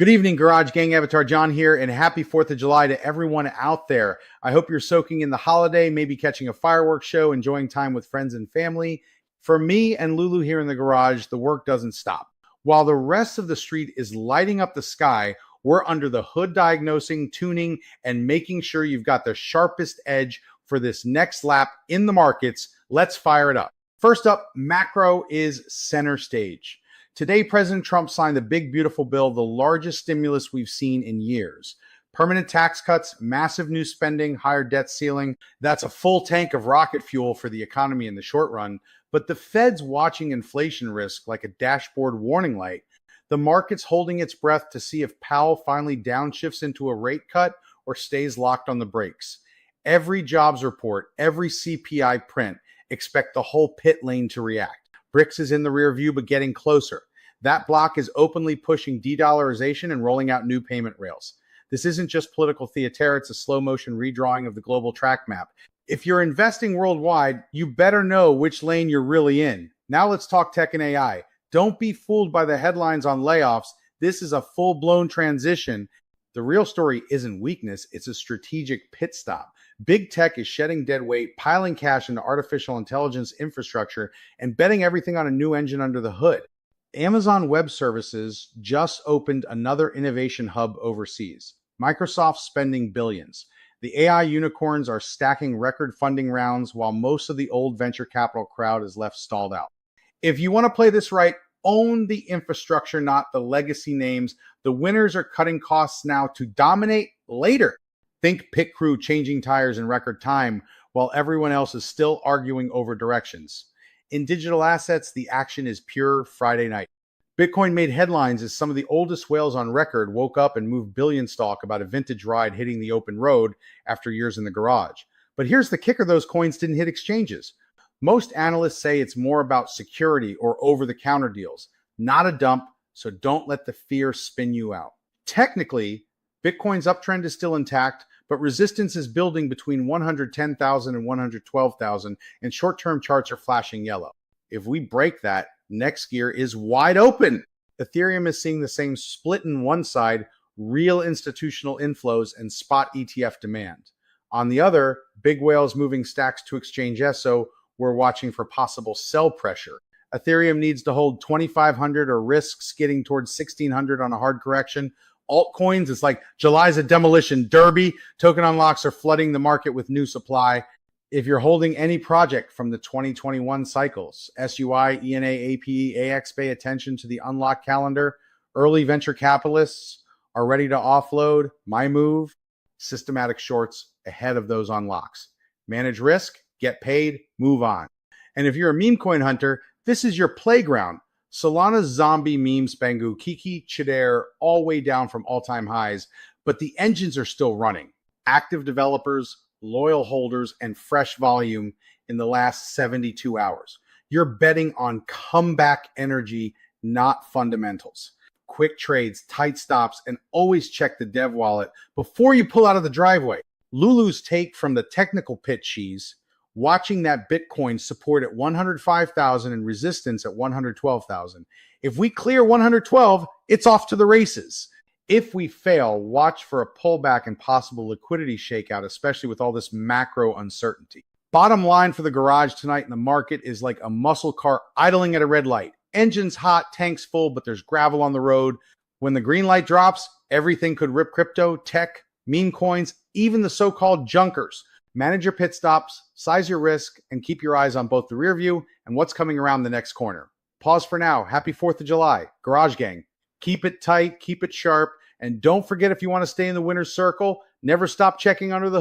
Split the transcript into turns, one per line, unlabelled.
Good evening, Garage Gang. Avatar John here, and happy 4th of July to everyone out there. I hope you're soaking in the holiday, maybe catching a fireworks show, enjoying time with friends and family. For me and Lulu here in the garage, the work doesn't stop. While the rest of the street is lighting up the sky, we're under the hood diagnosing, tuning, and making sure you've got the sharpest edge for this next lap in the markets. Let's fire it up. First up, macro is center stage. Today, President Trump signed the big, beautiful bill, the largest stimulus we've seen in years. Permanent tax cuts, massive new spending, higher debt ceiling. That's a full tank of rocket fuel for the economy in the short run. But the Fed's watching inflation risk like a dashboard warning light. The market's holding its breath to see if Powell finally downshifts into a rate cut or stays locked on the brakes. Every jobs report, every CPI print, expect the whole pit lane to react. BRICS is in the rear view, but getting closer. That bloc is openly pushing de-dollarization and rolling out new payment rails. This isn't just political theater, it's a slow-motion redrawing of the global track map. If you're investing worldwide, you better know which lane you're really in. Now let's talk tech and AI. Don't be fooled by the headlines on layoffs. This is a full-blown transition. The real story isn't weakness, it's a strategic pit stop. Big tech is shedding dead weight, piling cash into artificial intelligence infrastructure, and betting everything on a new engine under the hood. Amazon Web Services just opened another innovation hub overseas. Microsoft's spending billions. The AI unicorns are stacking record funding rounds while most of the old venture capital crowd is left stalled out. If you want to play this right, own the infrastructure, not the legacy names. The winners are cutting costs now to dominate later. Think pit crew changing tires in record time while everyone else is still arguing over directions. In digital assets, the action is pure Friday night. Bitcoin made headlines as some of the oldest whales on record woke up and moved billion stalk about a vintage ride hitting the open road after years in the garage. But here's the kicker: those coins didn't hit exchanges. Most analysts say it's more about security or over-the-counter deals, not a dump, so don't let the fear spin you out. Technically, Bitcoin's uptrend is still intact, but resistance is building between 110,000 and 112,000, and short-term charts are flashing yellow. If we break that, next gear is wide open. Ethereum is seeing the same split in one side, real institutional inflows and spot ETF demand. On the other, big whales moving stacks to exchange ESO, we're watching for possible sell pressure. Ethereum needs to hold 2,500 or risk skidding towards 1,600 on a hard correction. Altcoins, it's like July's a demolition derby. Token unlocks are flooding the market with new supply. If you're holding any project from the 2021 cycles, SUI, ENA, APE, AX, pay attention to the unlock calendar. Early venture capitalists are ready to offload. My move, systematic shorts ahead of those unlocks. Manage risk, get paid, move on. And if you're a meme coin hunter, this is your playground. Solana's zombie meme Spangu, Kiki, Chidare, all way down from all-time highs, but the engines are still running. Active developers, loyal holders, and fresh volume in the last 72 hours. You're betting on comeback energy, not fundamentals. Quick trades, tight stops, and always check the dev wallet before you pull out of the driveway. Lulu's take from the technical pit cheese, watching that Bitcoin support at 105,000 and resistance at 112,000. If we clear 112, it's off to the races. If we fail, watch for a pullback and possible liquidity shakeout, especially with all this macro uncertainty. Bottom line for the garage tonight in the market is like a muscle car idling at a red light. Engine's hot, tank's full, but there's gravel on the road. When the green light drops, everything could rip: crypto, tech, meme coins, even the so-called junkers. Manage your pit stops, size your risk, and keep your eyes on both the rear view and what's coming around the next corner. Pause for now. Happy 4th of July. Garage Gang. Keep it tight, keep it sharp, and don't forget, if you want to stay in the winner's circle, never stop checking under the hood.